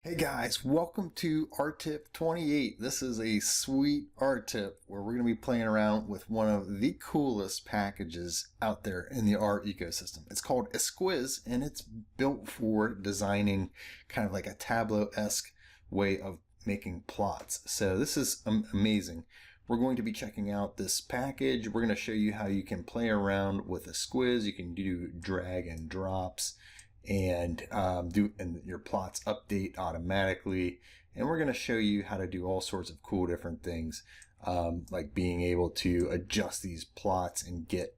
Hey guys, welcome to RTip 28. This is a sweet RTip where we're going to be playing around with one of the coolest packages out there in the R ecosystem. It's called Esquisse and it's built for designing kind of like a Tableau-esque way of making plots. So this is amazing. We're going to be checking out this package. We're going to show you how you can play around with Esquisse. You can do drag and drops and your plots update automatically, and we're going to show you how to do all sorts of cool different things, like being able to adjust these plots and get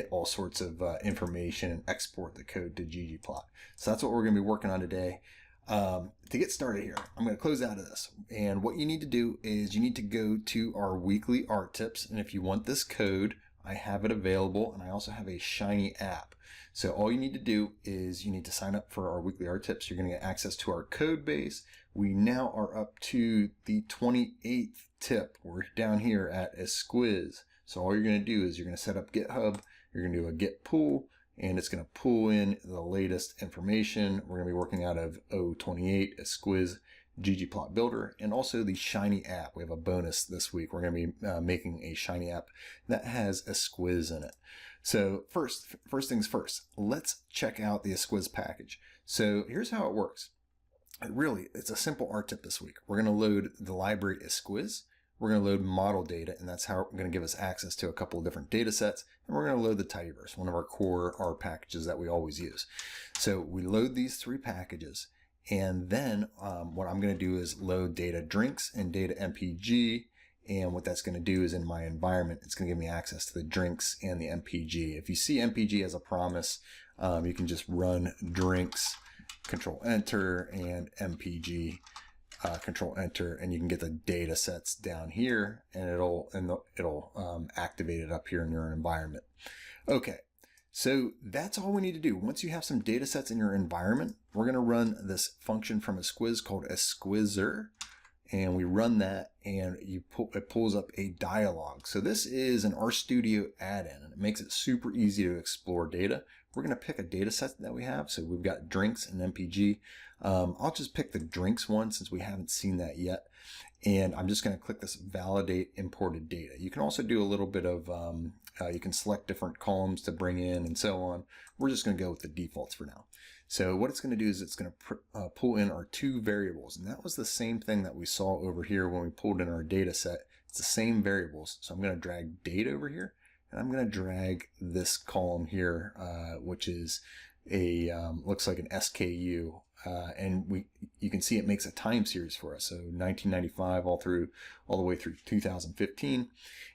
all sorts of information and export the code to ggplot. So that's what we're going to be working on today. To get started here, I'm going to close out of this, and what you need to do is you need to go to our weekly art tips, and if you want this code, I have it available, and I also have a shiny app. So all you need to do is you need to sign up for our weekly art tips. You're going to get access to our code base. We now are up to the 28th tip. We're down here at Esquisse. So all you're going to do is you're going to set up GitHub. You're going to do a git pull, and it's going to pull in the latest information. We're going to be working out of 028 Esquisse ggplot builder, and also the shiny app. We have a bonus this week. We're going to be making a shiny app that has Esquisse in it. So first things first, let's check out the Esquisse package. So here's how it works. It's a simple art tip this week. We're going to load the library Esquisse. We're going to load model data, and that's how we're going to give us access to a couple of different data sets. And we're going to load the tidyverse, one of our core R packages that we always use. So we load these three packages, and then what I'm going to do is load data drinks and data MPG. And what that's going to do is in my environment, it's going to give me access to the drinks and the MPG. If you see MPG as a promise, you can just run drinks, control enter, and MPG, control enter, and you can get the data sets down here, and it'll activate it up here in your environment. Okay. So that's all we need to do. Once you have some data sets in your environment, we're going to run this function from Esquisse called Esquisser, and we run that, and it pulls up a dialog. So this is an RStudio add-in, and it makes it super easy to explore data. We're going to pick a data set that we have. So we've got drinks and MPG. I'll just pick the drinks one since we haven't seen that yet. And I'm just going to click this validate imported data. You can also do a little bit of, you can select different columns to bring in and so on. We're just going to go with the defaults for now. So what it's going to do is it's going to pull in our two variables. And that was the same thing that we saw over here when we pulled in our data set. It's the same variables. So I'm going to drag date over here, and I'm going to drag this column here, which is a, looks like an SKU. And you can see it makes a time series for us. So 1995 all the way through 2015.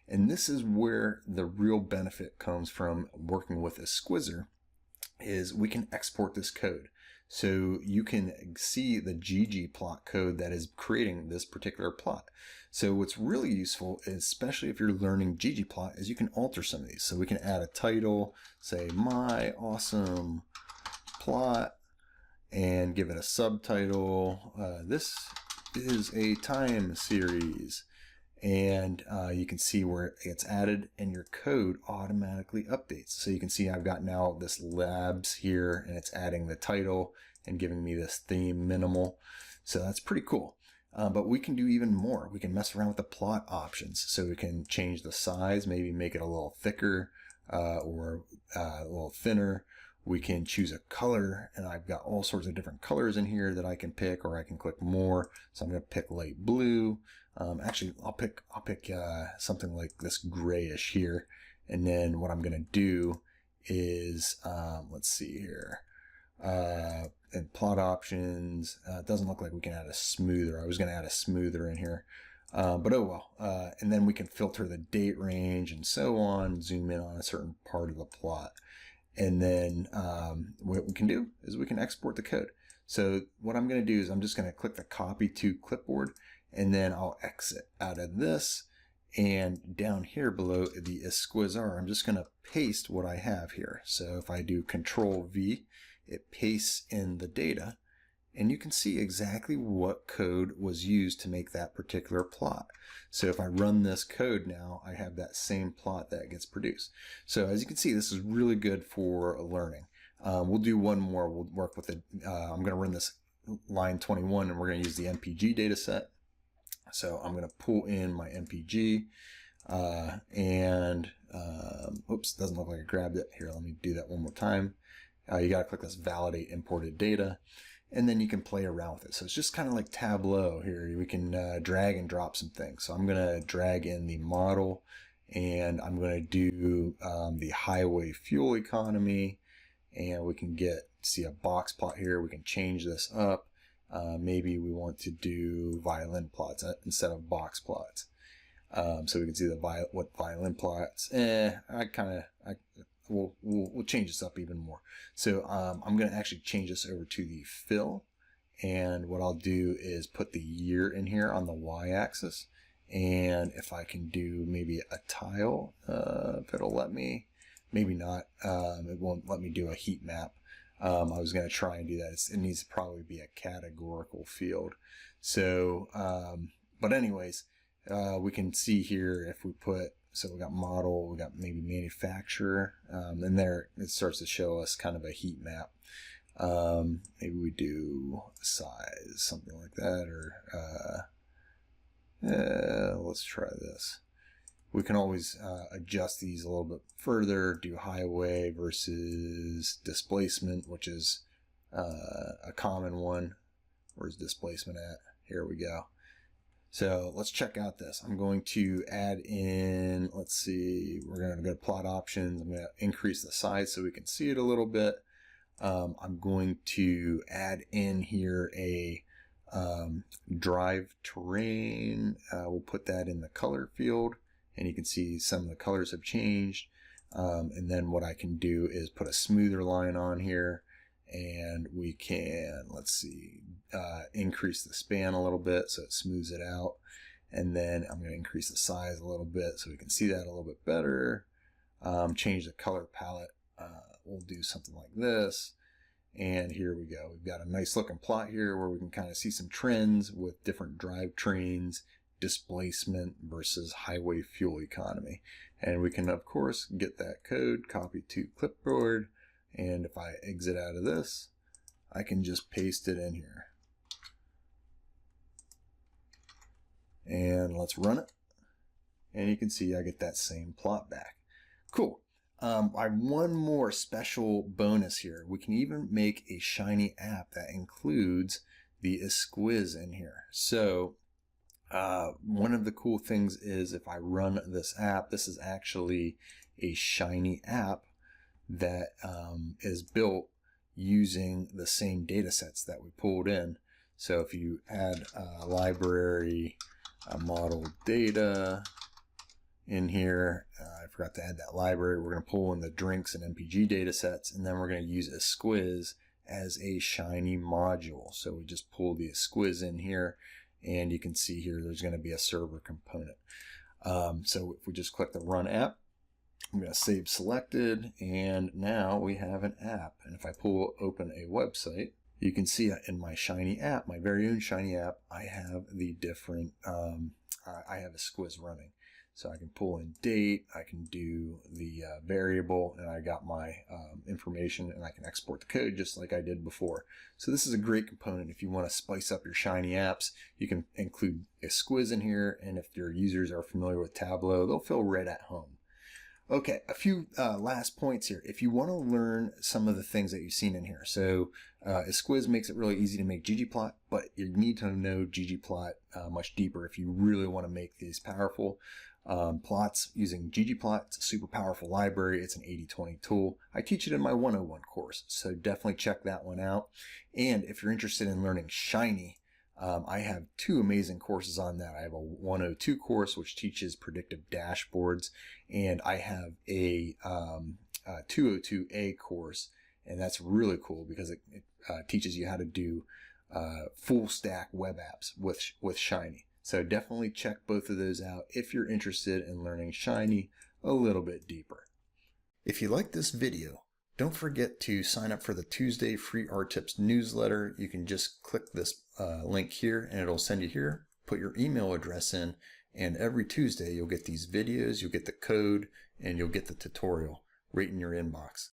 And this is where the real benefit comes from working with Esquisser, is we can export this code. So you can see the ggplot code that is creating this particular plot. So what's really useful, especially if you're learning ggplot, is you can alter some of these. So we can add a title, say my awesome plot, and give it a subtitle. This is a time series. And you can see where it gets added, and your code automatically updates. So you can see I've got now this labs here, and it's adding the title and giving me this theme minimal. So that's pretty cool. But we can do even more. We can mess around with the plot options. So we can change the size, maybe make it a little thicker or a little thinner. We can choose a color, and I've got all sorts of different colors in here that I can pick, or I can click more. So I'm going to pick light blue. Actually, I'll pick something like this grayish here. And then what I'm going to do is, let's see here, in plot options, it doesn't look like we can add a smoother. I was going to add a smoother in here. But oh well. And then we can filter the date range and so on, zoom in on a certain part of the plot. And then what we can do is we can export the code. So what I'm going to do is I'm just going to click the copy to clipboard, and then I'll exit out of this. And down here below the Esquisser, I'm just going to paste what I have here. So if I do Control V, it pastes in the data. and you can see exactly what code was used to make that particular plot. So if I run this code now, I have that same plot that gets produced. So as you can see, this is really good for learning. We'll do one more. We'll work with it. I'm going to run this line 21, and we're going to use the MPG data set. So I'm going to pull in my MPG, oops, doesn't look like I grabbed it. Here, let me do that one more time. You got to click this validate imported data, and then you can play around with it. So it's just kind of like Tableau here. We can drag and drop some things. So I'm going to drag in the model, and I'm going to do the highway fuel economy, and we can see a box plot here. We can change this up. Maybe we want to do violin plots instead of box plots. So we can see what violin plots. We'll change this up even more. So I'm going to actually change this over to the fill, and what I'll do is put the year in here on the y-axis. And if I can do maybe a tile, if it'll let me, maybe not. It won't let me do a heat map. I was going to try and do that. It needs to probably be a categorical field. So, but anyways, we can see here if we so we got model, we got maybe manufacturer, and there it starts to show us kind of a heat map. Maybe we do size, something like that, or let's try this. We can always adjust these a little bit further, do highway versus displacement, which is a common one. Where's displacement at? Here we go. So let's check out this. I'm going to add in, let's see, we're going to go to plot options. I'm going to increase the size so we can see it a little bit. I'm going to add in here a drive terrain. We'll put that in the color field, and you can see some of the colors have changed. And then what I can do is put a smoother line on here, and we can, let's see, increase the span a little bit so it smooths it out. And then I'm going to increase the size a little bit so we can see that a little bit better. Change the color palette. We'll do something like this. And here we go. We've got a nice looking plot here where we can kind of see some trends with different drivetrains, displacement versus highway fuel economy. And we can, of course, get that code, copy to clipboard. And if I exit out of this, I can just paste it in here. And let's run it. And you can see I get that same plot back. Cool. I have one more special bonus here. We can even make a Shiny app that includes the Esquisse in here. So one of the cool things is if I run this app, this is actually a Shiny app that is built using the same data sets that we pulled in. So if you add a library, model data in here, I forgot to add that library. We're going to pull in the drinks and MPG data sets, and then we're going to use Esquisse as a Shiny module. So we just pull the Esquisse in here, and you can see here there's going to be a server component. So if we just click the run app, I'm going to save selected, and now we have an app. And if I open a website, you can see in my Shiny app, my very own Shiny app, I have the different, I have Esquisse running. So I can pull in date, I can do the variable, and I got my information, and I can export the code just like I did before. So this is a great component. If you want to spice up your Shiny apps, you can include Esquisse in here, and if your users are familiar with Tableau, they'll feel right at home. Okay, a few last points here. If you want to learn some of the things that you've seen in here, so Esquisse makes it really easy to make ggplot, but you need to know ggplot much deeper if you really want to make these powerful. Plots using ggplot, it's a super powerful library. It's an 80/20 tool. I teach it in my 101 course, so definitely check that one out. And if you're interested in learning Shiny, I have two amazing courses on that. I have a 102 course, which teaches predictive dashboards, and I have a 202A course, and that's really cool because it teaches you how to do full stack web apps with Shiny. So definitely check both of those out if you're interested in learning Shiny a little bit deeper. If you like this video, don't forget to sign up for the Tuesday Free Art Tips newsletter. You can just click this link here and it'll send you here. Put your email address in, and every Tuesday you'll get these videos, you'll get the code, and you'll get the tutorial right in your inbox.